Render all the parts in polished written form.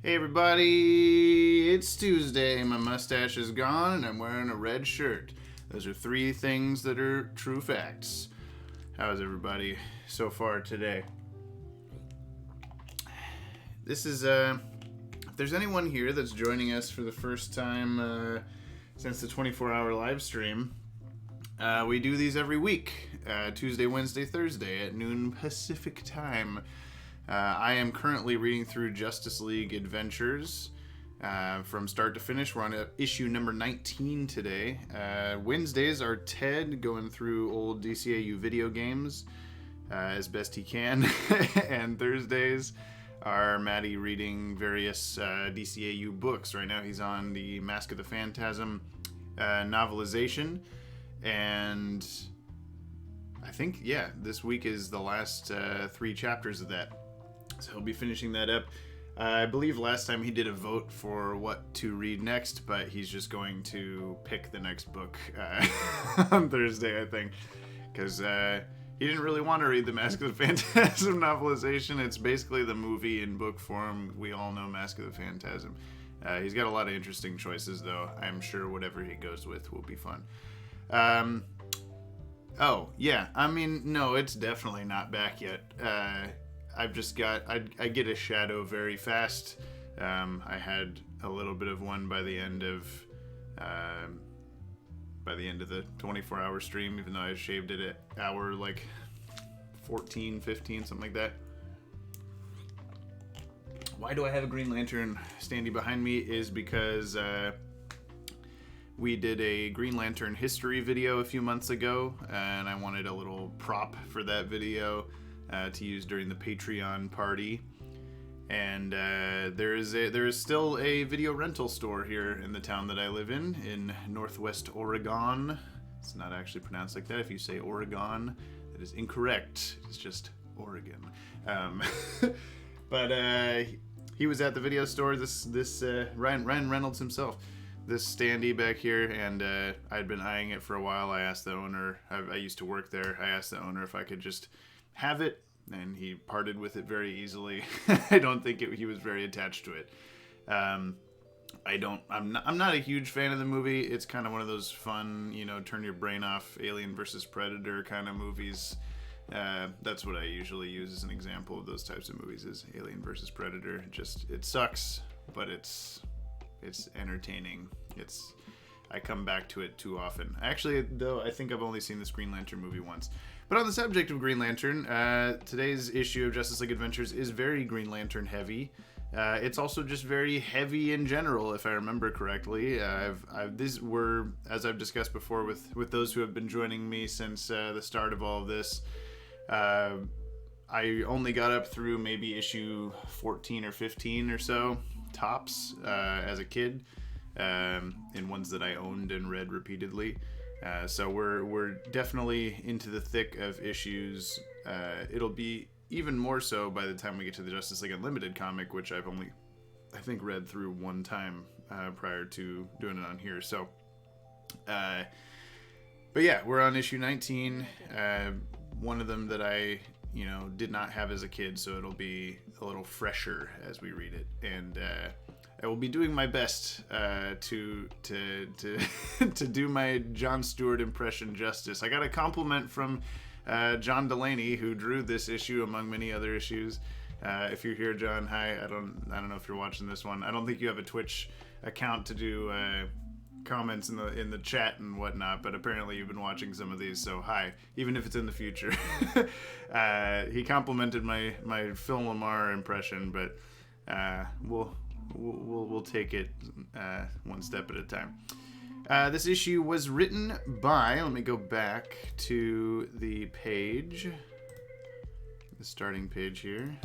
Hey everybody, it's Tuesday, my mustache is gone, and I'm wearing a red shirt. Those are three things that are true facts. How's everybody so far today? This is, if there's anyone here that's joining us for the first time since the 24-hour live stream, we do these every week, Tuesday, Wednesday, Thursday at noon Pacific time. I am currently reading through Justice League Adventures from start to finish. We're on issue number 19 today. Wednesdays are Ted going through old DCAU video games as best he can. And Thursdays are Maddie reading various DCAU books. Right now he's on the Mask of the Phantasm novelization. And I think, this week is the last 3 chapters of that. So he'll be finishing that up. I believe last time he did a vote for what to read next, but he's just going to pick the next book on Thursday, I think. Because he didn't really want to read the Mask of the Phantasm novelization. It's basically the movie in book form. We all know Mask of the Phantasm. He's got a lot of interesting choices, though. I'm sure whatever he goes with will be fun. No, it's definitely not back yet. I've just got, I get a shadow very fast. I had a little bit of one by the end of the 24-hour stream, even though I shaved it at hour like 14, 15, something like that. Why do I have a Green Lantern standing behind me is because we did a Green Lantern history video a few months ago, and I wanted a little prop for that video to use during the Patreon party. And there is still a video rental store here in the town that I live in Northwest Oregon. It's not actually pronounced like that. If you say Oregon, that is incorrect. It's just Oregon. But he was at the video store. This Ryan Reynolds himself. This standee back here, and I'd been eyeing it for a while. I asked the owner. I used to work there. I asked the owner if I could just have it, and he parted with it very easily. I don't think he was very attached to it. I'm not a huge fan of the movie. It's kind of one of those fun, turn your brain off, Alien versus Predator kind of movies. That's what I usually use as an example of those types of movies, is Alien versus Predator. It sucks, but it's entertaining. I come back to it too often. Actually, though, I think I've only seen this Green Lantern movie once. But on the subject of Green Lantern, today's issue of Justice League Adventures is very Green Lantern heavy. It's also just very heavy in general, if I remember correctly. These were, as I've discussed before with those who have been joining me since the start of all of this, I only got up through maybe issue 14 or 15 or so, tops, as a kid, in ones that I owned and read repeatedly. So we're definitely into the thick of issues. It'll be even more so by the time we get to the Justice League Unlimited comic, which I've only, I think, read through one time prior to doing it on here. So, but yeah, we're on issue 19. One of them that I did not have as a kid, so it'll be a little fresher as we read it, and I will be doing my best to do my John Stewart impression justice. I got a compliment from John Delaney, who drew this issue among many other issues. If you're here, John, hi. I don't know if you're watching this one. I don't think you have a Twitch account to do comments in the chat and whatnot, but apparently you've been watching some of these, so hi, even if it's in the future. He complimented my Phil Lamar impression, but we'll take it one step at a time. This issue was written by, let me go back to the page, the starting page here.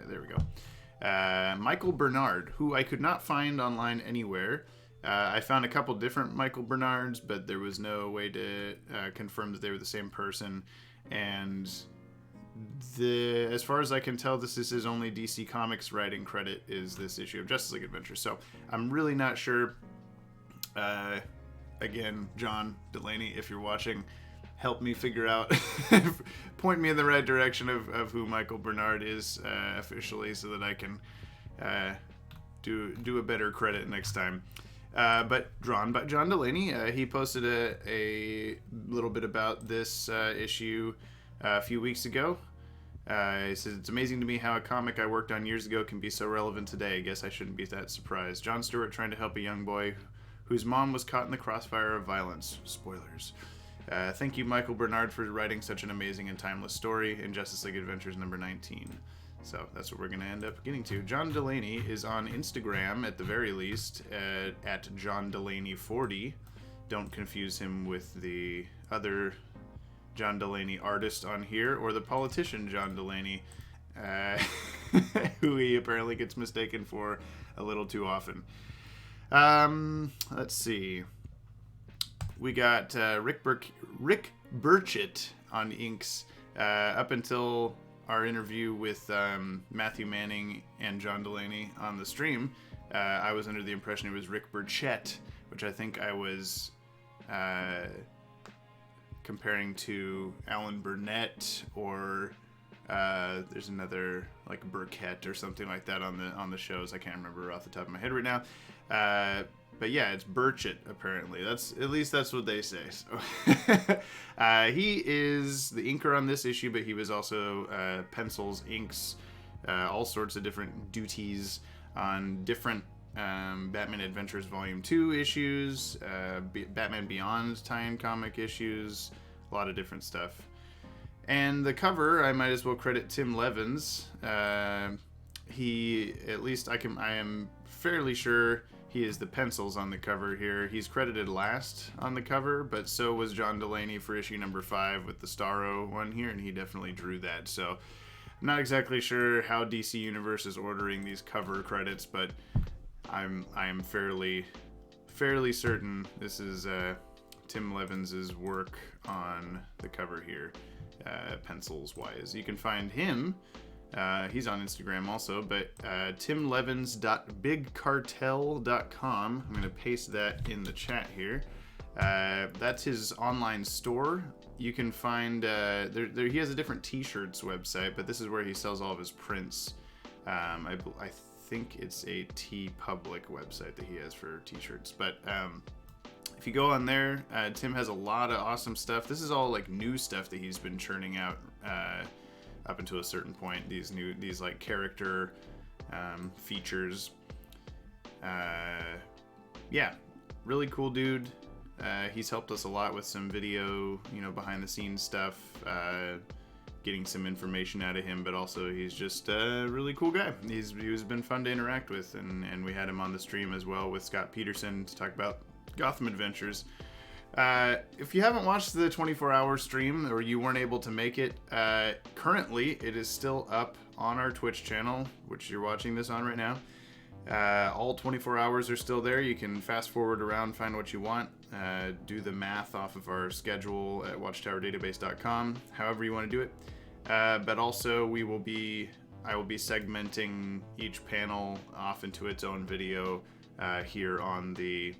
There we go. Michael Bernard, who I could not find online anywhere. I found a couple different Michael Bernards, but there was no way to confirm that they were the same person. And as far as I can tell, this is his only DC Comics writing credit, is this issue of Justice League Adventures. So I'm really not sure. Again, John Delaney, if you're watching, help me figure out, point me in the right direction of who Michael Bernard is officially, so that I can do a better credit next time. But drawn by John Delaney. He posted a little bit about this issue a few weeks ago. He says, it's amazing to me how a comic I worked on years ago can be so relevant today. I guess I shouldn't be that surprised. Jon Stewart trying to help a young boy whose mom was caught in the crossfire of violence. Spoilers. Thank you, Michael Bernard, for writing such an amazing and timeless story in Justice League Adventures number 19. So that's what we're going to end up getting to. John Delaney is on Instagram, at the very least, at John Delaney40. Don't confuse him with the other John Delaney artist on here, or the politician John Delaney, who he apparently gets mistaken for a little too often. Let's see. We got Rick Burchett on inks. Up until our interview with Matthew Manning and John Delaney on the stream, I was under the impression it was Rick Burchett, which I think I was comparing to Alan Burnett, or there's another like Burkett or something like that on the shows. I can't remember off the top of my head right now. But yeah, it's Burchett apparently. That's what they say. So he is the inker on this issue, but he was also pencils, inks, all sorts of different duties on different Batman Adventures Volume 2 issues, Batman Beyond tie-in comic issues, a lot of different stuff. And the cover, I might as well credit Tim Levins. He, at least I am fairly sure he is the pencils on the cover here. He's credited last on the cover, but so was John Delaney for issue number 5 with the Starro one here, and he definitely drew that. So I'm not exactly sure how DC Universe is ordering these cover credits, but I am fairly certain this is Tim Levins' work on the cover here, pencils wise. You can find him. He's on Instagram also, but timlevins.bigcartel.com. I'm going to paste that in the chat here. That's his online store. You can find, he has a different t-shirts website, but this is where he sells all of his prints. I think it's a TeePublic website that he has for t-shirts, but if you go on there, Tim has a lot of awesome stuff. This is all like new stuff that he's been churning out up until a certain point. These like character features. Yeah, really cool dude. He's helped us a lot with some video, behind the scenes stuff, getting some information out of him, but also he's just a really cool guy. He's been fun to interact with, and we had him on the stream as well with Scott Peterson to talk about Gotham Adventures. If you haven't watched the 24-hour stream, or you weren't able to make it, currently it is still up on our Twitch channel, which you're watching this on right now. All 24 hours are still there. You can fast forward around, find what you want, do the math off of our schedule at watchtowerdatabase.com, however you want to do it. But also I will be segmenting each panel off into its own video here on the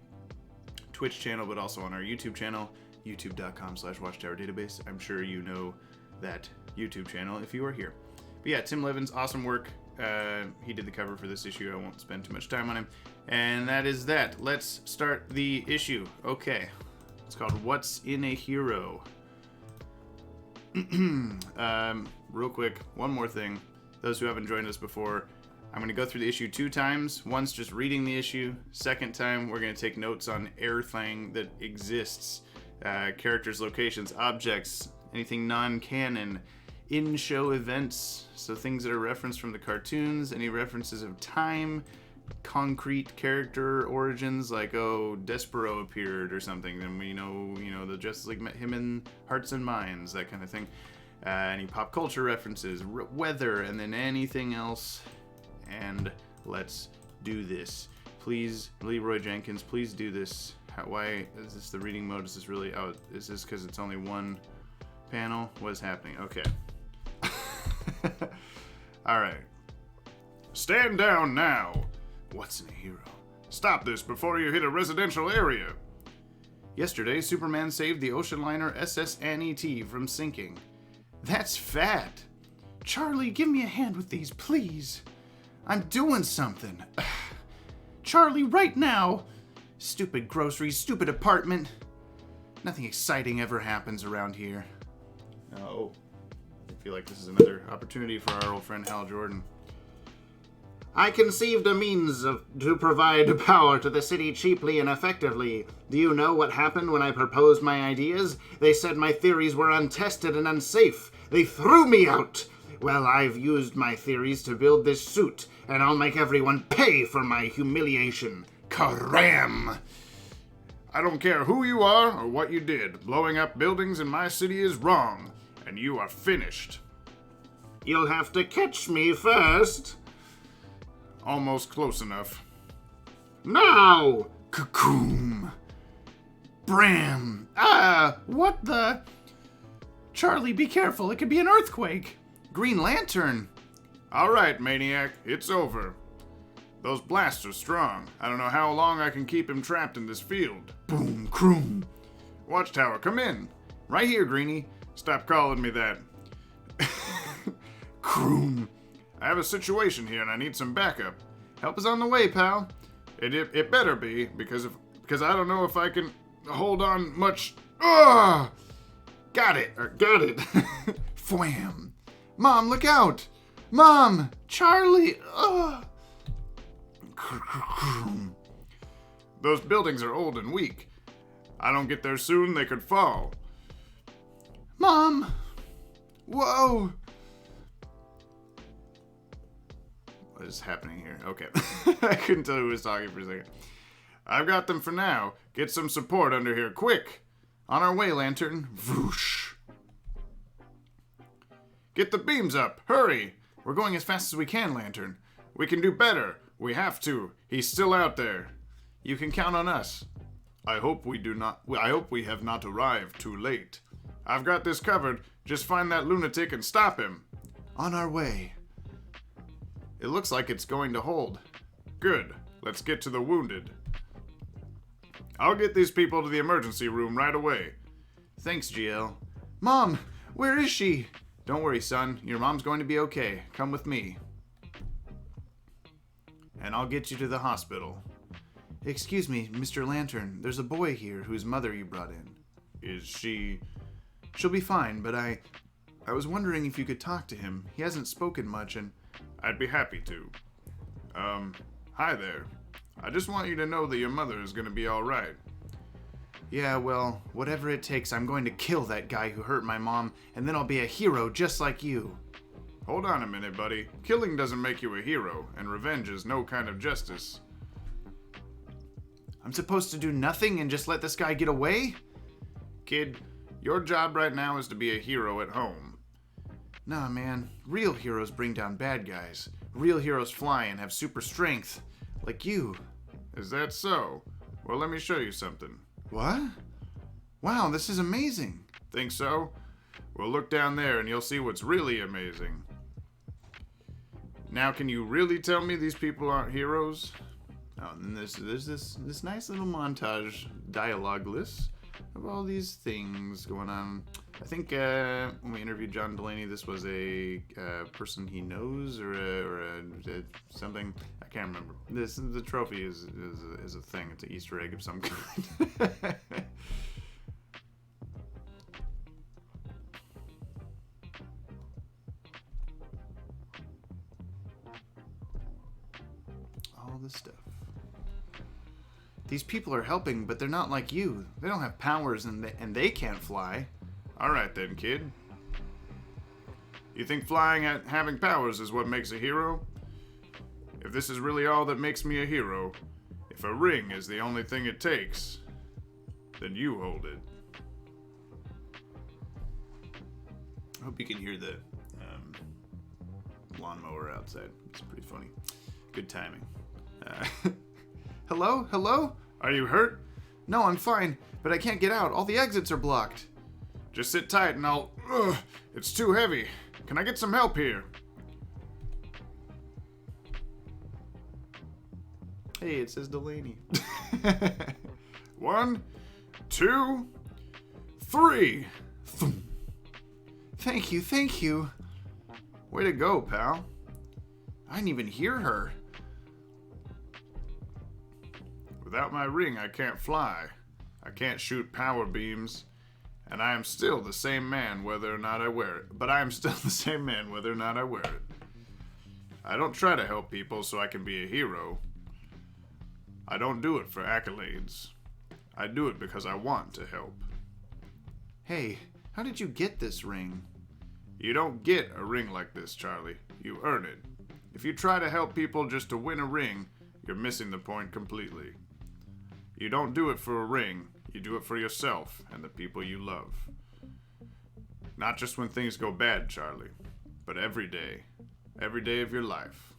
Twitch channel, but also on our YouTube channel, youtube.com/watchtowerdatabase. I'm sure you know that YouTube channel if you are here. But yeah, Tim Levins, awesome work. He did the cover for this issue. I won't spend too much time on him. And that is that. Let's start the issue. Okay. It's called What's in a Hero? Real quick, one more thing. Those who haven't joined us before, I'm going to go through the issue 2 times. Once just reading the issue. Second time, we're going to take notes on everything that exists. Characters, locations, objects, anything non-canon, in-show events, so things that are referenced from the cartoons, any references of time, concrete character origins, like, Despero appeared or something, then we know, the Justice League met him in Hearts and Minds, that kind of thing. Any pop culture references, weather, and then anything else. And let's do this. Please, Leroy Jenkins, please do this. Why is this the reading mode? Is this really, is this because it's only one panel? What is happening? Okay. Alright. Stand down now. What's in a hero? Stop this before you hit a residential area. Yesterday, Superman saved the ocean liner SS Annie from sinking. That's fat. Charlie, give me a hand with these, please. I'm doing something. Charlie right now. Stupid groceries, stupid apartment. Nothing exciting ever happens around here. Oh, I feel like this is another opportunity for our old friend Hal Jordan. I conceived a means to provide power to the city cheaply and effectively. Do you know what happened when I proposed my ideas? They said my theories were untested and unsafe. They threw me out. Well, I've used my theories to build this suit, and I'll make everyone pay for my humiliation. Karam! I don't care who you are or what you did. Blowing up buildings in my city is wrong, and you are finished. You'll have to catch me first. Almost close enough. Now! Cocoon! Bram! What the? Charlie, be careful. It could be an earthquake. Green Lantern! Alright, Maniac. It's over. Those blasts are strong. I don't know how long I can keep him trapped in this field. Boom, croom. Watchtower, come in. Right here, Greenie. Stop calling me that. Croom. I have a situation here and I need some backup. Help is on the way, pal. It better be, because I don't know if I can hold on much. Ugh! Got it. Fwam. Mom, look out. Mom! Charlie! Ugh! Those buildings are old and weak. I don't get there soon, they could fall. Mom! Whoa! What is happening here? Okay. I couldn't tell who was talking for a second. I've got them for now. Get some support under here, quick! On our way, Lantern. Voosh! Get the beams up! Hurry! We're going as fast as we can, Lantern. We can do better. We have to. He's still out there. You can count on us. I hope we have not arrived too late. I've got this covered. Just find that lunatic and stop him. On our way. It looks like it's going to hold. Good. Let's get to the wounded. I'll get these people to the emergency room right away. Thanks, GL. Mom, where is she? Don't worry, son. Your mom's going to be okay. Come with me. And I'll get you to the hospital. Excuse me, Mr. Lantern. There's a boy here whose mother you brought in. Is she... She'll be fine, but I was wondering if you could talk to him. He hasn't spoken much and... I'd be happy to. Hi there. I just want you to know that your mother is gonna be alright. Yeah, well, whatever it takes, I'm going to kill that guy who hurt my mom, and then I'll be a hero just like you. Hold on a minute, buddy. Killing doesn't make you a hero, and revenge is no kind of justice. I'm supposed to do nothing and just let this guy get away? Kid, your job right now is to be a hero at home. Nah, man. Real heroes bring down bad guys. Real heroes fly and have super strength. Like you. Is that so? Well, let me show you something. What? Wow, this is amazing. Think so? Well, look down there and you'll see what's really amazing. Now, can you really tell me these people aren't heroes? Oh, and then there's this nice little montage dialogue list of all these things going on. I think when we interviewed John Delaney, this was a person he knows or something. I can't remember. The trophy is a thing. It's an Easter egg of some kind. All this stuff. These people are helping, but they're not like you. They don't have powers and they can't fly. Alright then, kid. You think flying and having powers is what makes a hero? If this is really all that makes me a hero, if a ring is the only thing it takes, then you hold it. I hope you can hear the lawnmower outside. It's pretty funny. Good timing. Hello? Hello? Are you hurt? No, I'm fine, but I can't get out. All the exits are blocked. Just sit tight and I'll... Ugh, it's too heavy. Can I get some help here? Hey, it says Delaney. 1, 2, 3. Thank you, thank you. Way to go, pal. I didn't even hear her. Without my ring, I can't fly. I can't shoot power beams. And I am still the same man whether or not I wear it. But I am still the same man whether or not I wear it. I don't try to help people so I can be a hero. I don't do it for accolades. I do it because I want to help. Hey, how did you get this ring? You don't get a ring like this, Charlie. You earn it. If you try to help people just to win a ring, you're missing the point completely. You don't do it for a ring. You do it for yourself and the people you love. Not just when things go bad, Charlie, but every day. Every day of your life.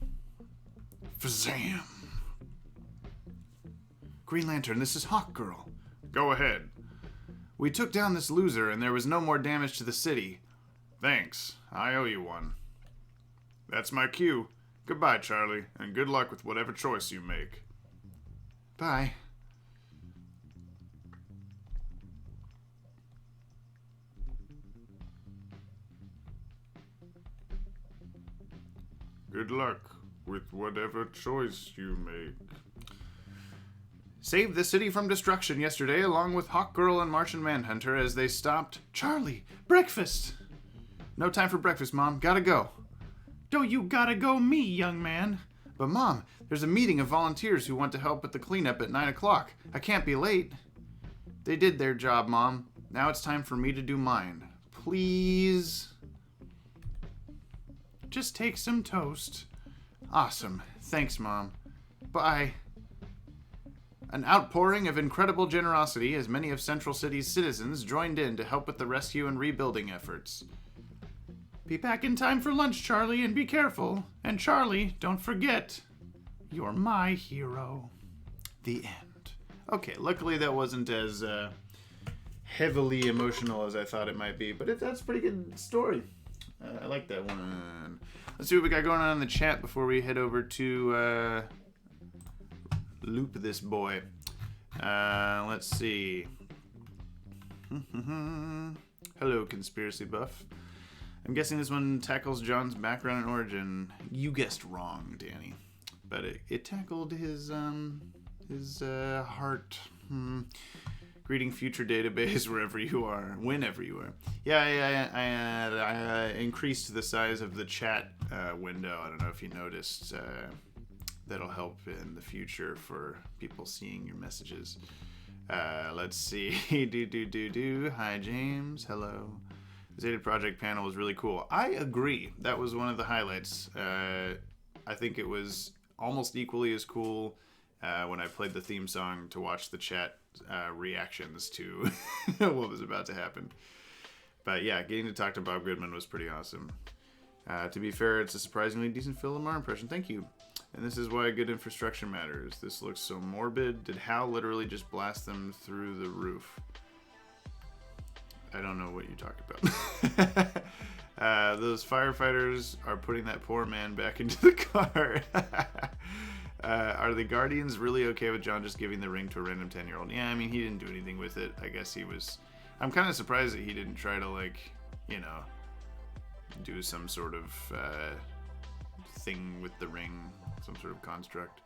Fazam! Green Lantern, this is Hawkgirl. Go ahead. We took down this loser and there was no more damage to the city. Thanks. I owe you one. That's my cue. Goodbye, Charlie, and good luck with whatever choice you make. Bye. Good luck with whatever choice you make. Saved the city from destruction yesterday along with Hawkgirl and Martian Manhunter as they stopped... Charlie! Breakfast! No time for breakfast, Mom. Gotta go. Don't you gotta go me, young man. But Mom, there's a meeting of volunteers who want to help with the cleanup at 9 o'clock. I can't be late. They did their job, Mom. Now it's time for me to do mine. Please... Just take some toast. Awesome. Thanks, Mom. Bye. An outpouring of incredible generosity as many of Central City's citizens joined in to help with the rescue and rebuilding efforts. Be back in time for lunch, Charlie, and be careful. And Charlie, don't forget, you're my hero. The end. Okay, luckily that wasn't as heavily emotional as I thought it might be, but that's a pretty good story. I like that one. Let's see what we got going on in the chat before we head over to loop this boy. Let's see. Hello, Conspiracy Buff. I'm guessing this one tackles John's background and origin. You guessed wrong, Danny. But it tackled his heart. Greeting future database wherever you are, whenever you are. Yeah, I increased the size of the chat window. I don't know if you noticed. That'll help in the future for people seeing your messages. Let's see. Hi, James. Hello. The Zeta Project panel was really cool. I agree. That was one of the highlights. I think it was almost equally as cool when I played the theme song to watch the chat reactions to what was about to happen. But yeah, getting to talk to Bob Goodman was pretty awesome. To be fair, it's a surprisingly decent Phil Lamar impression. Thank you. And this is why good infrastructure matters. This looks so morbid. Did Hal literally just blast them through the roof? I don't know what you talked about. Those firefighters are putting that poor man back into the car. Are the Guardians really okay with John just giving the ring to a random 10-year-old? Yeah, I mean, he didn't do anything with it. I guess he was... I'm kind of surprised that he didn't try to, like, you know, do some sort of thing with the ring, some sort of construct.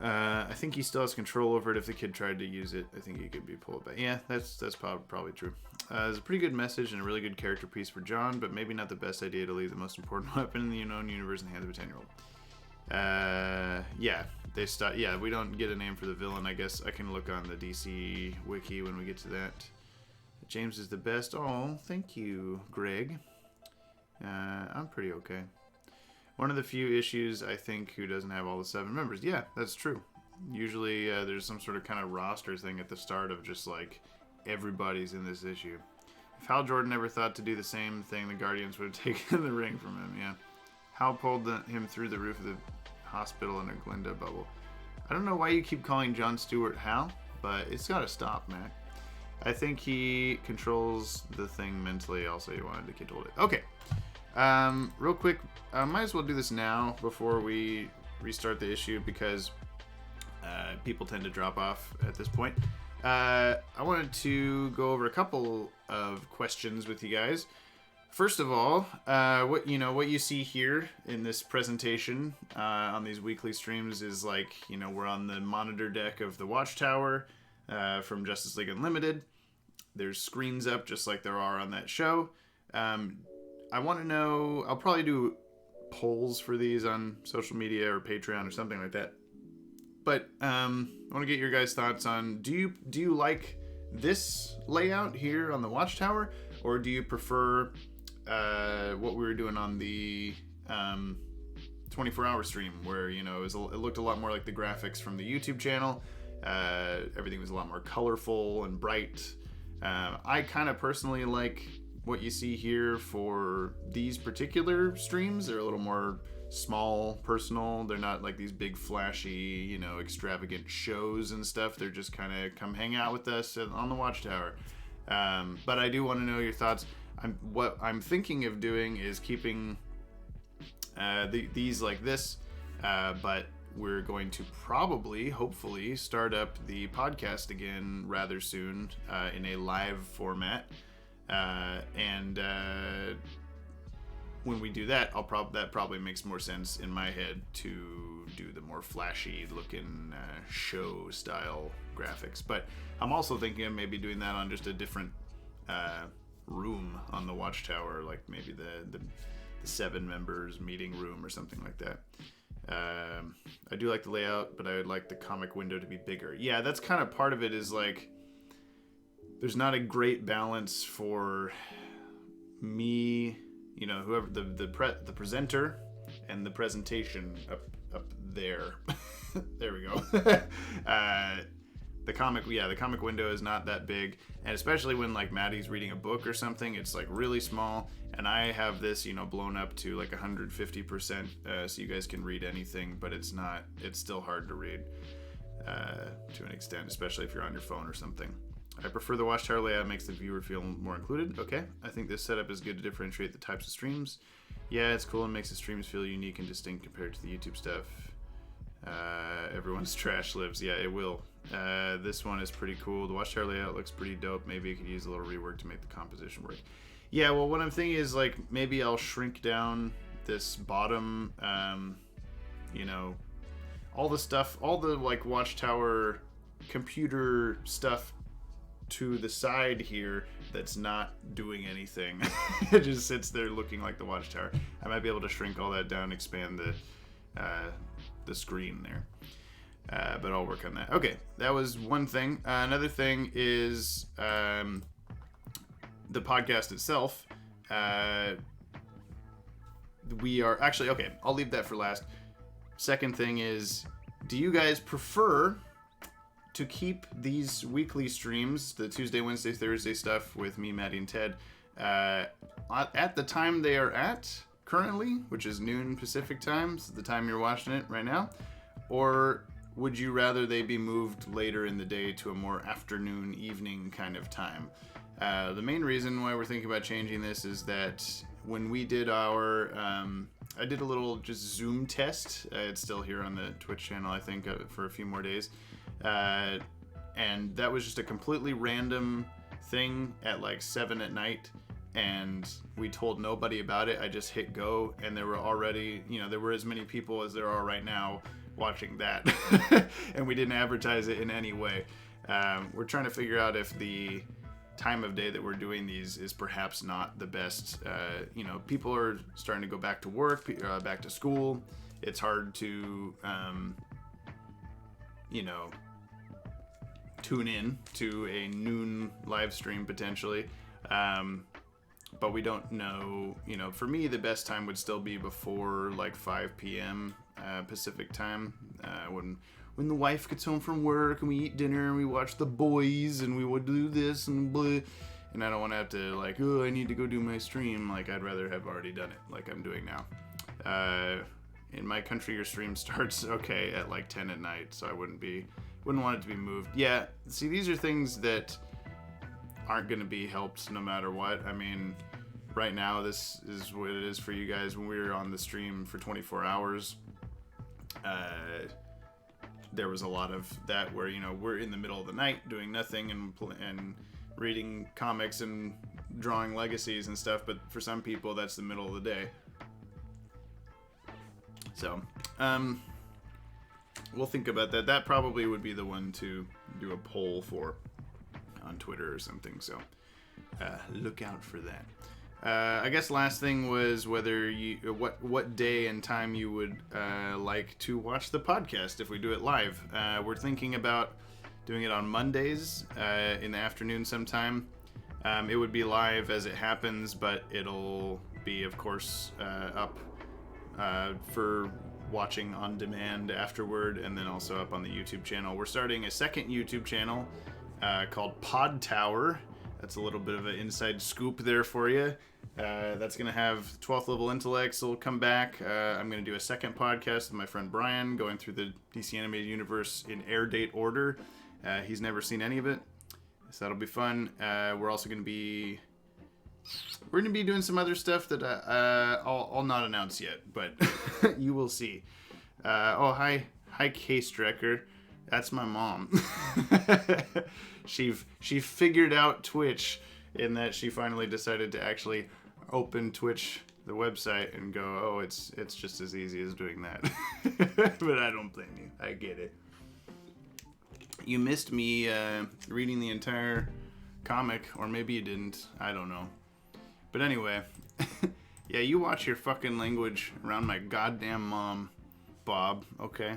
I think he still has control over it. If the kid tried to use it, I think he could be pulled back. Yeah, that's probably true. It's a pretty good message and a really good character piece for John, but maybe not the best idea to leave the most important weapon in the known universe in the hands of a 10-year-old. Yeah, they start. Yeah, we don't get a name for the villain. I guess I can look on the DC wiki when we get to that. James is the best. Oh, thank you, Greg. I'm pretty okay. One of the few issues, I think, who doesn't have all the 7 members. Yeah, that's true. Usually there's some sort of kind of roster thing at the start of just like everybody's in this issue. If Hal Jordan ever thought to do the same thing, the Guardians would have taken the ring from him. Yeah. Hal pulled him through the roof of the hospital in a Glinda bubble. I don't know why you keep calling John Stewart Hal, but it's got to stop, Mac. I think he controls the thing mentally. Also, he wanted to control it. Okay. Real quick, might as well do this now before we restart the issue because people tend to drop off at this point. I wanted to go over a couple of questions with you guys. First of all, what you see here in this presentation on these weekly streams is like, we're on the monitor deck of the Watchtower from Justice League Unlimited. There's screens up just like there are on that show. I want to know, I'll probably do polls for these on social media or Patreon or something like that. But I want to get your guys' thoughts on, do you like this layout here on the Watchtower, or do you prefer what we were doing on the 24-hour stream, where it looked a lot more like the graphics from the YouTube channel. Everything was a lot more colorful and bright. I kind of personally like what you see here for these particular streams. They're a little more small, personal. They're not like these big flashy, extravagant shows and stuff. They're just kind of come hang out with us on the Watchtower. But I do want to know your thoughts. What I'm thinking of doing is keeping these like this, but we're going to hopefully, start up the podcast again rather soon in a live format. And when we do that, that probably makes more sense in my head to do the more flashy looking show style graphics. But I'm also thinking of maybe doing that on just a different room on the Watchtower, like maybe the 7 members meeting room or something like that. I do like the layout, but I would like the comic window to be bigger. Yeah, that's kind of part of it, is like there's not a great balance for me, whoever the presenter and the presentation up there. There we go. The comic window is not that big, and especially when like Maddie's reading a book or something, it's like really small, and I have this blown up to like 150%, so you guys can read anything, but it's still hard to read to an extent, especially if you're on your phone or something. I prefer the Watchtower layout, makes the viewer feel more included. Okay, I think this setup is good to differentiate the types of streams. Yeah, it's cool and makes the streams feel unique and distinct compared to the YouTube stuff. Everyone's trash lives. Yeah, it will. This one is pretty cool. The Watchtower layout looks pretty dope. Maybe it could use a little rework to make the composition work. Yeah, well, what I'm thinking is like maybe I'll shrink down this bottom, all the stuff, all the like Watchtower computer stuff to the side here that's not doing anything. It just sits there looking like the Watchtower. I might be able to shrink all that down, expand the screen there. But I'll work on that. Okay, that was one thing. Another thing is the podcast itself. We are actually, okay, I'll leave that for last. Second thing is, do you guys prefer to keep these weekly streams, the Tuesday, Wednesday, Thursday stuff with me, Maddie, and Ted, at the time they are at currently, which is noon Pacific time, so the time you're watching it right now, or would you rather they be moved later in the day to a more afternoon, evening kind of time? The main reason why we're thinking about changing this is that when we did our, I did a little just Zoom test. It's still here on the Twitch channel, I think, for a few more days. And that was just a completely random thing at like 7 at night. And we told nobody about it. I just hit go, and there were already, there were as many people as there are right now watching that. And we didn't advertise it in any way. We're trying to figure out if the time of day that we're doing these is perhaps not the best. People are starting to go back to work, back to school. It's hard to, tune in to a noon live stream potentially. But we don't know, for me, the best time would still be before like 5 p.m. Pacific time, when the wife gets home from work and we eat dinner and we watch The Boys and we would do this and blah. And I don't want to have to like, I need to go do my stream. Like, I'd rather have already done it like I'm doing now. In my country, your stream starts, at like 10 at night, so I wouldn't want it to be moved. Yeah, see, these are things that aren't going to be helped no matter what. I mean, right now, this is what it is for you guys. When we were on the stream for 24 hours, there was a lot of that where, we're in the middle of the night doing nothing and reading comics and drawing legacies and stuff, but for some people that's the middle of the day. So, we'll think about that. That probably would be the one to do a poll for on Twitter or something. So, look out for that. I guess last thing was whether what day and time you would like to watch the podcast if we do it live. We're thinking about doing it on Mondays in the afternoon sometime. It would be live as it happens, but it'll be, of course, up for watching on demand afterward, and then also up on the YouTube channel. We're starting a second YouTube channel called Pod Tower. That's a little bit of an inside scoop there for you. That's going to have 12th level intellects will come back. I'm going to do a second podcast with my friend Brian, going through the DC animated universe in air date order. He's never seen any of it, so that'll be fun. We're also going to be doing some other stuff that I'll not announce yet, but you will see. Hi Case Strecker. That's my mom. She figured out Twitch in that she finally decided to actually open Twitch, the website, and go, oh, it's just as easy as doing that. But I don't blame you. I get it. You missed me reading the entire comic, or maybe you didn't. I don't know. But anyway, yeah, you watch your fucking language around my goddamn mom, Bob. Okay.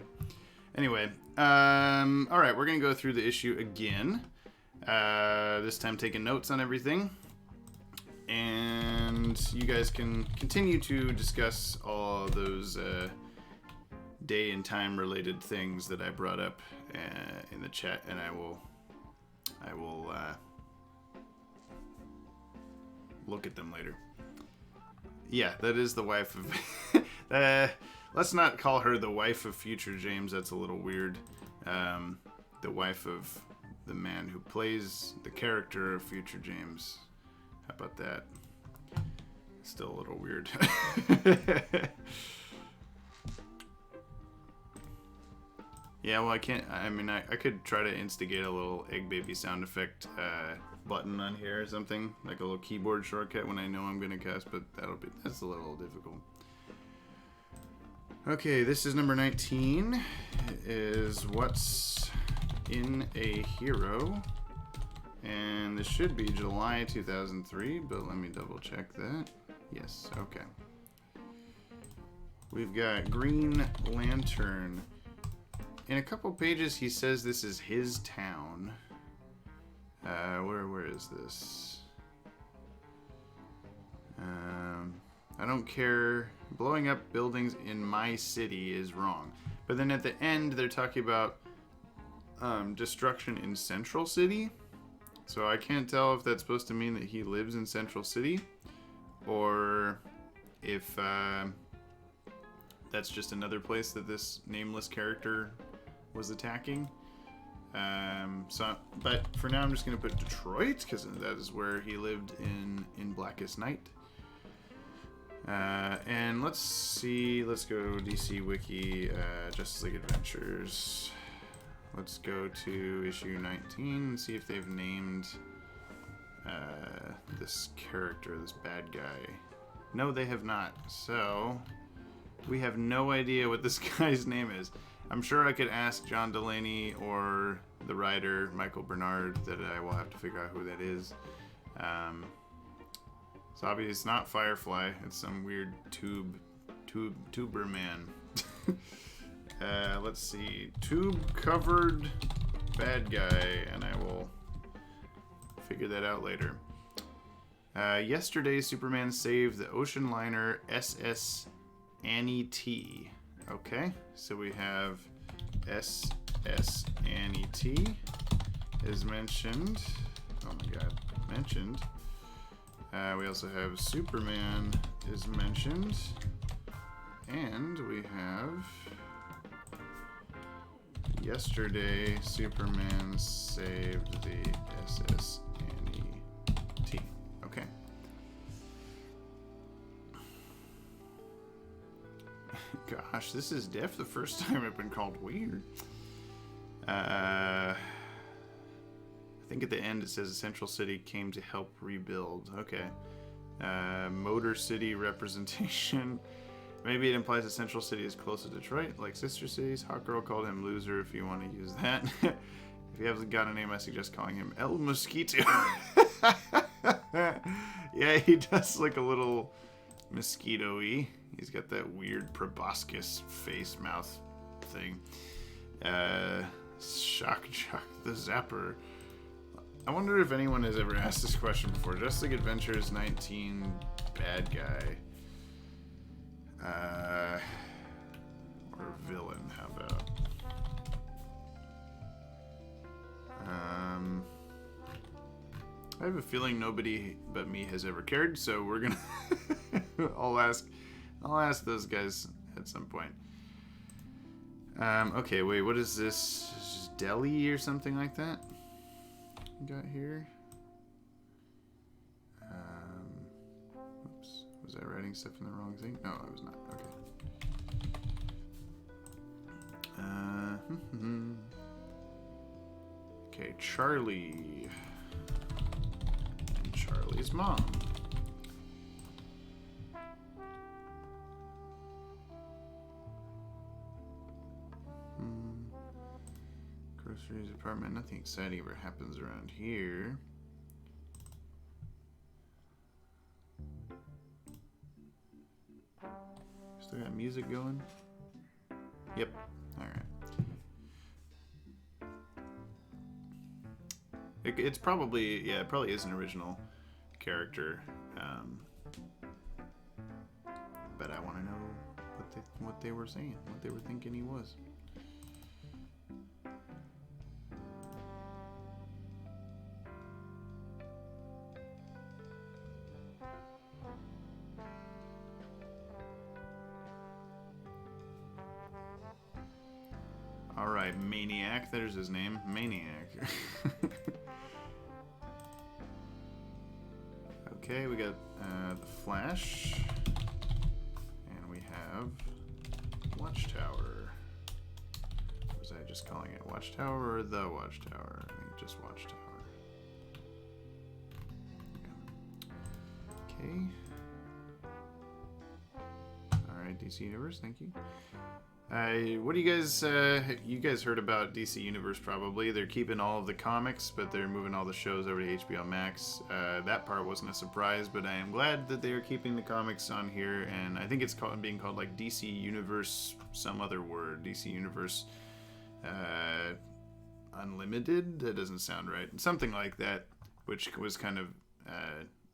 Anyway, all right, we're gonna go through the issue again. This time taking notes on everything, and you guys can continue to discuss all those day and time related things that I brought up in the chat, and I will look at them later. Yeah, that is the wife of let's not call her the wife of future James. That's a little weird. The wife of the man who plays the character of future James. How about that? Still a little weird. Yeah, well, I can't. I mean, I could try to instigate a little egg baby sound effect button on here or something, like a little keyboard shortcut when I know I'm gonna cast, but that's a little difficult. Okay, this is number 19. It is What's in a Hero, and this should be July 2003, but let me double check that. Yes, okay. We've got Green Lantern. In a couple pages, he says this is his town. Where is this? I don't care. Blowing up buildings in my city is wrong. But then at the end, they're talking about destruction in Central City. So I can't tell if that's supposed to mean that he lives in Central City, or if that's just another place that this nameless character was attacking. But for now, I'm just gonna put Detroit because that is where he lived in Blackest Night. And let's see. Let's go DC Wiki, Justice League Adventures. Let's go to issue 19 and see if they've named this character, this bad guy. No, they have not. So we have no idea what this guy's name is. I'm sure I could ask John Delaney or the writer Michael Bernard that I will have to figure out who that is. So obviously it's not Firefly. It's some weird tuber man. Let's see. Tube-covered bad guy, and I will figure that out later. Yesterday, Superman saved the ocean liner SS Annie T. Okay, so we have SS Annie T is mentioned. Oh my god, mentioned. We also have Superman is mentioned. And we have yesterday, Superman saved the SS Annie T. Okay. Gosh, this is the first time I've been called weird. I think at the end it says Central City came to help rebuild. Okay. Motor City representation. Maybe it implies that Central City is close to Detroit, like sister cities. Hot Girl called him loser if you want to use that. If you haven't got a name, I suggest calling him El Mosquito. Yeah, he does look a little mosquito-y. He's got that weird proboscis face mouth thing. Shock the Zapper. I wonder if anyone has ever asked this question before. Justice Adventures 19 bad guy. Or villain, how about? I have a feeling nobody but me has ever cared, so we're gonna I'll ask those guys at some point. Okay, wait, what is this? Is this Delhi or something like that? Got here. Oops, was I writing stuff in the wrong thing? No, I was not. Okay. Okay, Charlie. And Charlie's mom. Groceries, apartment, nothing exciting ever happens around here. Still got music going? Yep. Alright. It's probably, yeah, it probably is an original character. But I want to know what they were saying, what they were thinking he was. Alright, Maniac. There's his name. Maniac. Okay, we got the Flash. And we have Watchtower. Was I just calling it Watchtower or the Watchtower? I think just Watchtower. Okay. Alright, DC Universe, thank you. What do you guys heard about DC Universe probably. They're keeping all of the comics, but they're moving all the shows over to HBO Max. That part wasn't a surprise, but I am glad that they are keeping the comics on here, and I think it's being called like DC Universe, some other word, DC Universe Unlimited? That doesn't sound right. Something like that, which was kind of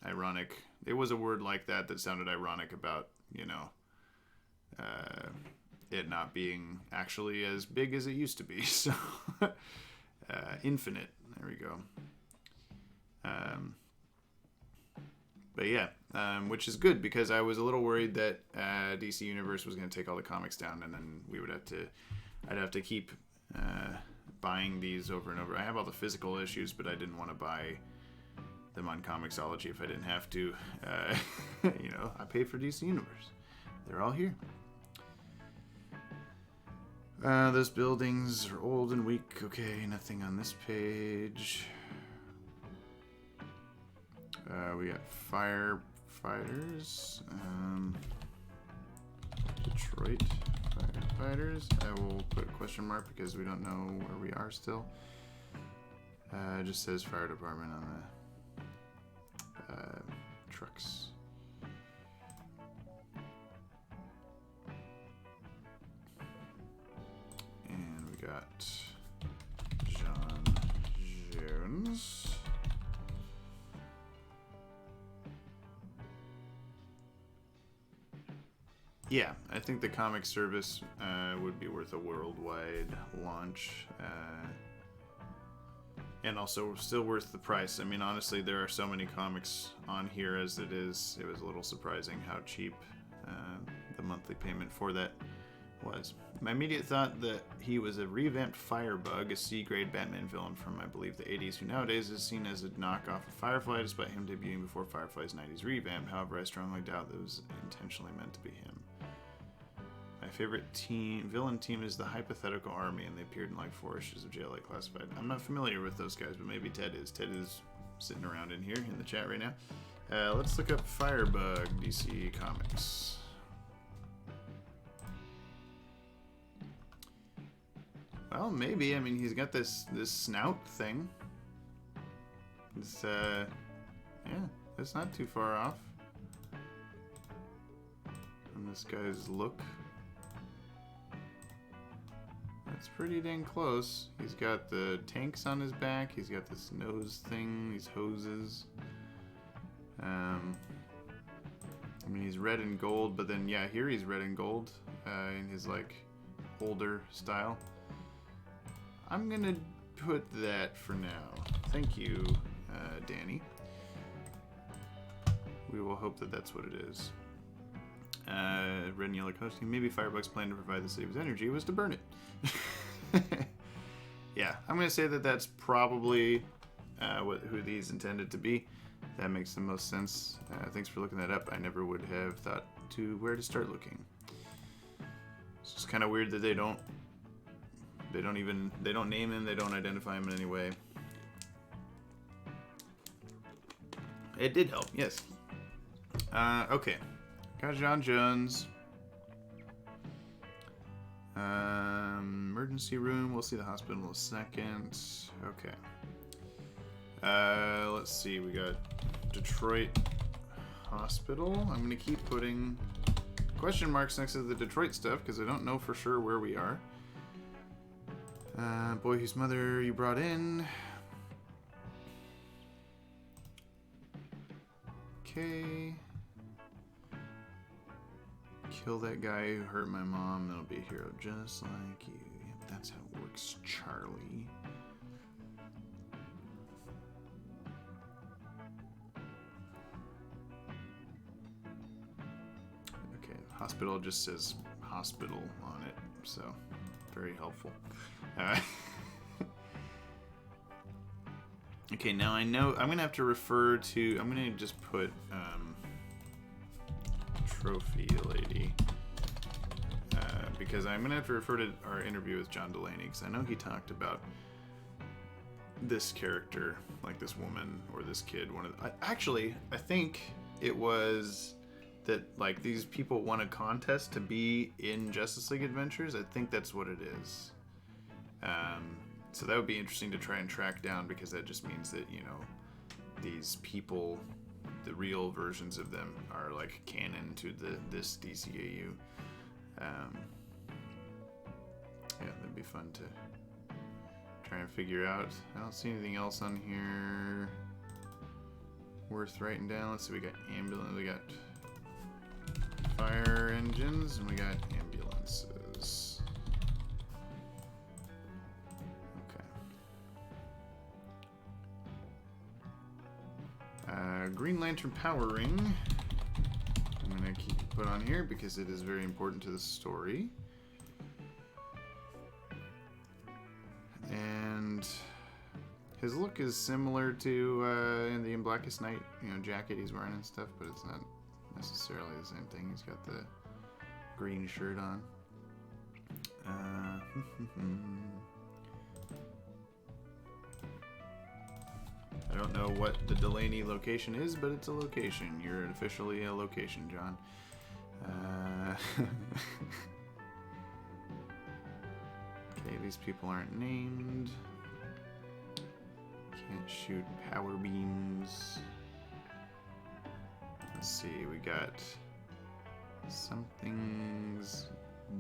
ironic. It was a word like that sounded ironic about, you know, it not being actually as big as it used to be. So infinite, there we go. But yeah, which is good because I was a little worried that DC Universe was going to take all the comics down, and then I'd have to keep buying these over and over. I have all the physical issues, but I didn't want to buy them on Comixology if I didn't have to. You know, I pay for DC Universe. They're all here. Those buildings are old and weak. Okay, nothing on this page. We got firefighters. Detroit firefighters. I will put a question mark because we don't know where we are still. It just says fire department on the trucks. And we got John Jones. Yeah, I think the comic service would be worth a worldwide launch. And also still worth the price. I mean, honestly, there are so many comics on here as it is. It was a little surprising how cheap the monthly payment for that was. My immediate thought that he was a revamped Firebug, a C-grade Batman villain from, I believe, the 80s, who nowadays is seen as a knockoff of Firefly, despite him debuting before Firefly's 90s revamp. However, I strongly doubt that it was intentionally meant to be him. I favorite villain team is the Hypothetical Army, and they appeared in like 4 issues of JLA Classified. I'm not familiar with those guys, but maybe Ted is. Ted is sitting around in here in the chat right now. Let's look up Firebug DC Comics. Well, maybe. I mean, he's got this snout thing. It's yeah, that's not too far off from this guy's look. That's pretty dang close. He's got the tanks on his back. He's got this nose thing, these hoses. I mean, he's red and gold, but then, yeah, here he's red and gold in his, like, older style. I'm gonna put that for now. Thank you, Danny. We will hope that that's what it is. Red and yellow costume. Maybe Firebug's plan to provide the city with energy was to burn it. Yeah, I'm gonna say that that's probably who these intended to be. That makes the most sense. Thanks for looking that up. I never would have thought to where to start looking. It's just kind of weird that they don't name him, they don't identify him in any way. It did help, yes. Okay. Got John Jones. Emergency room. We'll see the hospital in a second. Okay. Let's see. We got Detroit Hospital. I'm going to keep putting question marks next to the Detroit stuff because I don't know for sure where we are. Boy whose mother you brought in. Okay. Kill that guy who hurt my mom. That'll be a hero just like you. Yep, that's how it works, Charlie. Okay, hospital just says hospital on it, so very helpful. Okay, now I know I'm gonna have to refer to. I'm gonna just put trophy lady because I'm gonna have to refer to our interview with John Delaney because I know he talked about this character, like this woman or this kid. Actually, I think it was that like these people won a contest to be in Justice League Adventures. I think that's what it is. So that would be interesting to try and track down because that just means that, you know, these people, the real versions of them are like canon to this DCAU. Yeah, that'd be fun to try and figure out. I don't see anything else on here worth writing down. Let's see, we got ambulance, we got fire engines, and we got ambulances. Green Lantern Power Ring. I'm going to keep it put on here because it is very important to the story. And his look is similar to in the Blackest Night, you know, jacket he's wearing and stuff, but it's not necessarily the same thing. He's got the green shirt on. I don't know what the Delaney location is, but it's a location. You're officially a location, John. Okay, these people aren't named. Can't shoot power beams. Let's see, we got something's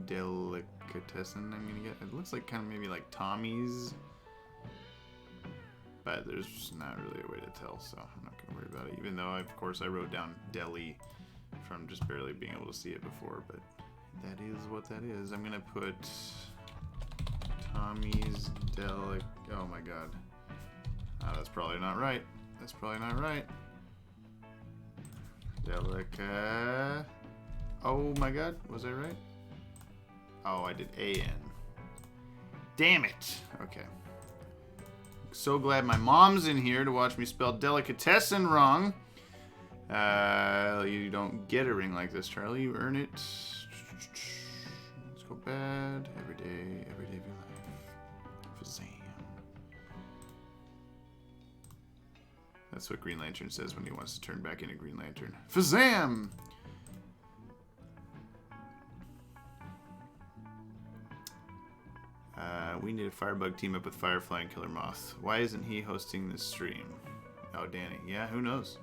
delicatessen I'm gonna get. It looks like kind of maybe like Tommy's. But there's just not really a way to tell, so I'm not going to worry about it. Even though, of course, I wrote down deli from just barely being able to see it before, but that is what that is. I'm going to put Tommy's Delic... Oh, my God. Oh, that's probably not right. That's probably not right. Delica... Oh, my God. Was I right? Oh, I did A-N. Damn it. Okay. So glad my mom's in here to watch me spell delicatessen wrong. You don't get a ring like this, Charlie. You earn it not bad. Every day of your life. Fazam. That's what Green Lantern says when he wants to turn back into Green Lantern. Fazam! We need a Firebug team up with Firefly and Killer Moth. Why isn't he hosting this stream? Oh, Danny. Yeah, who knows?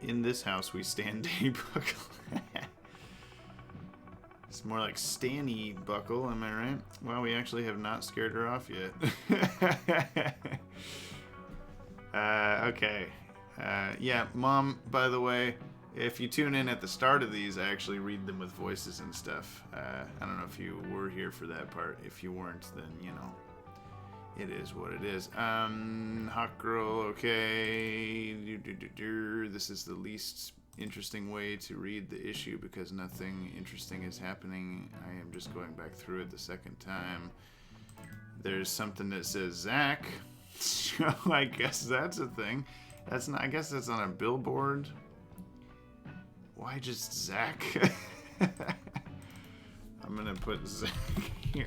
In this house, we stand a buckle. It's more like Stanny buckle, am I right? Well, we actually have not scared her off yet. Okay. Yeah, Mom, by the way, if you tune in at the start of these, I actually read them with voices and stuff. I don't know if you were here for that part. If you weren't, then, you know, it is what it is. Hot Girl, okay. This is the least interesting way to read the issue because nothing interesting is happening. I am just going back through it the second time. There's something that says Zach. So I guess that's a thing. That's not. I guess that's on a billboard. Why just Zach? I'm gonna put Zach here.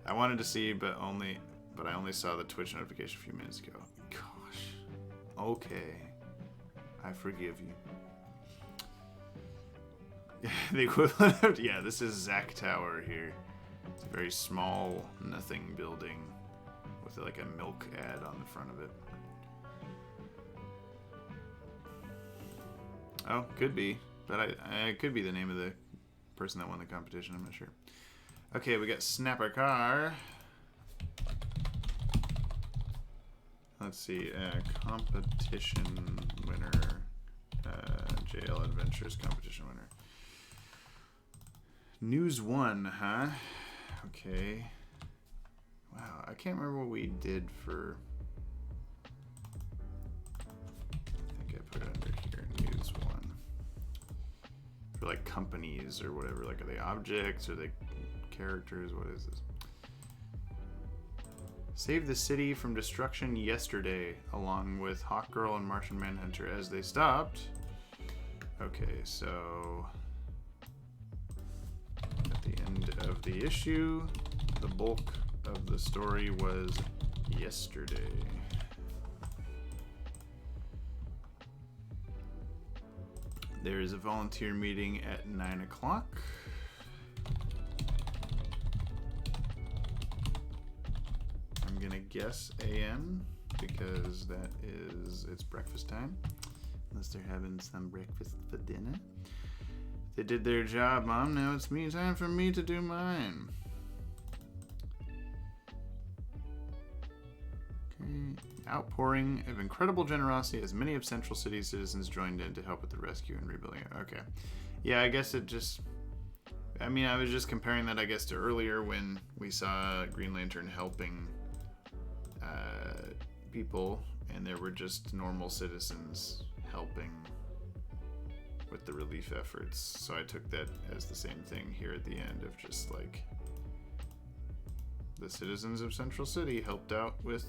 I wanted to see, but I only saw the Twitch notification a few minutes ago. Gosh. Okay. I forgive you. The equivalent of, yeah, this is Zach Tower here. It's a very small, nothing building with like a milk ad on the front of it. Oh, could be. But it could be the name of the person that won the competition. I'm not sure. Okay, we got Snapper Car. Let's see. Competition winner. JL Adventures competition winner. News 1, huh? Okay. Wow, I can't remember what we did for... I think I put it under here. News 1. For like companies or whatever. Like, are they objects? Are they characters? What is this? Saved the city from destruction yesterday, along with Hawkgirl and Martian Manhunter as they stopped. Okay, so at the end of the issue, the bulk of the story was yesterday. There is a volunteer meeting at 9 o'clock. I'm gonna guess AM because it's breakfast time. Unless they're having some breakfast for dinner. They did their job, Mom. Now it's time for me to do mine. Okay. Outpouring of incredible generosity as many of Central City's citizens joined in to help with the rescue and rebuilding. Okay. Yeah, I guess it just... I mean, I was just comparing that, I guess, to earlier when we saw Green Lantern helping people, and there were just normal citizens helping with the relief efforts. So I took that as the same thing here at the end of just like the citizens of Central City helped out with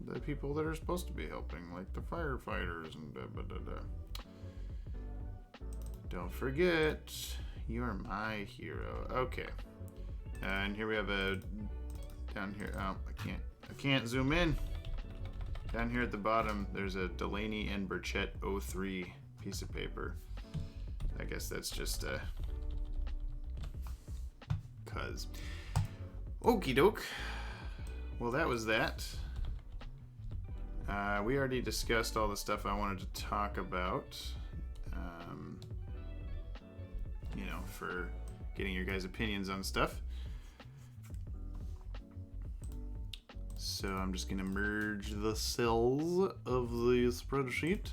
the people that are supposed to be helping, like the firefighters and da, da, da, da. Don't forget, you're my hero. Okay. And here we have a down here. Oh, I can't zoom in. Down here at the bottom, there's a Delaney and Burchett 03 piece of paper. I guess that's just cuz. Okie doke. Well, that was that. We already discussed all the stuff I wanted to talk about. You know, for getting your guys' opinions on stuff. So I'm just going to merge the cells of the spreadsheet.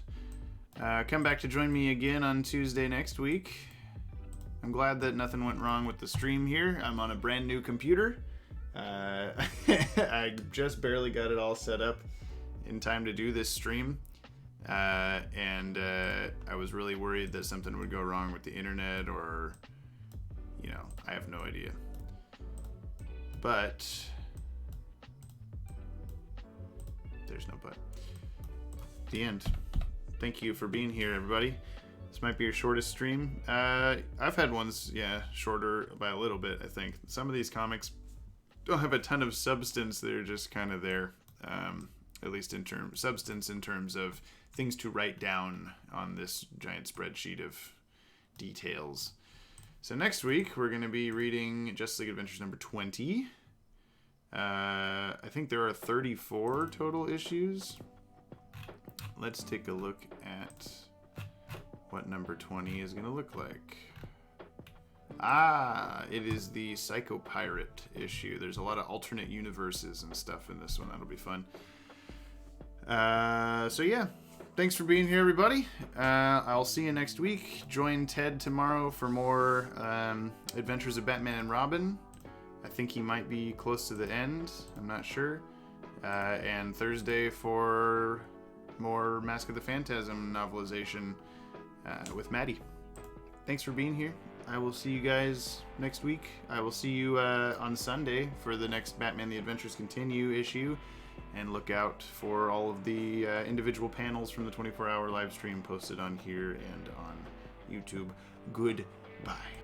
Come back to join me again on Tuesday next week. I'm glad that nothing went wrong with the stream here. I'm on a brand new computer. I just barely got it all set up in time to do this stream. And I was really worried that something would go wrong with the internet or, you know, I have no idea. But... there's no but. The end. Thank you for being here, everybody. This might be your shortest stream. I've had ones, yeah, shorter by a little bit, I think. Some of these comics don't have a ton of substance. They're just kind of there, at least in substance in terms of things to write down on this giant spreadsheet of details. So next week, we're going to be reading Justice League Adventures number 20. I think there are 34 total issues. Let's take a look at what number 20 is going to look like. It is the Psycho Pirate issue. There's a lot of alternate universes and stuff in this one. That'll be fun. So yeah, thanks for being here, everybody. I'll see you next week. Join Ted tomorrow for more Adventures of Batman and Robin. I think he might be close to the end. I'm not sure. And Thursday for more Mask of the Phantasm novelization with Maddie. Thanks for being here. I will see you guys next week. I will see you on Sunday for the next Batman The Adventures Continue issue. And look out for all of the individual panels from the 24-hour live stream posted on here and on YouTube. Goodbye.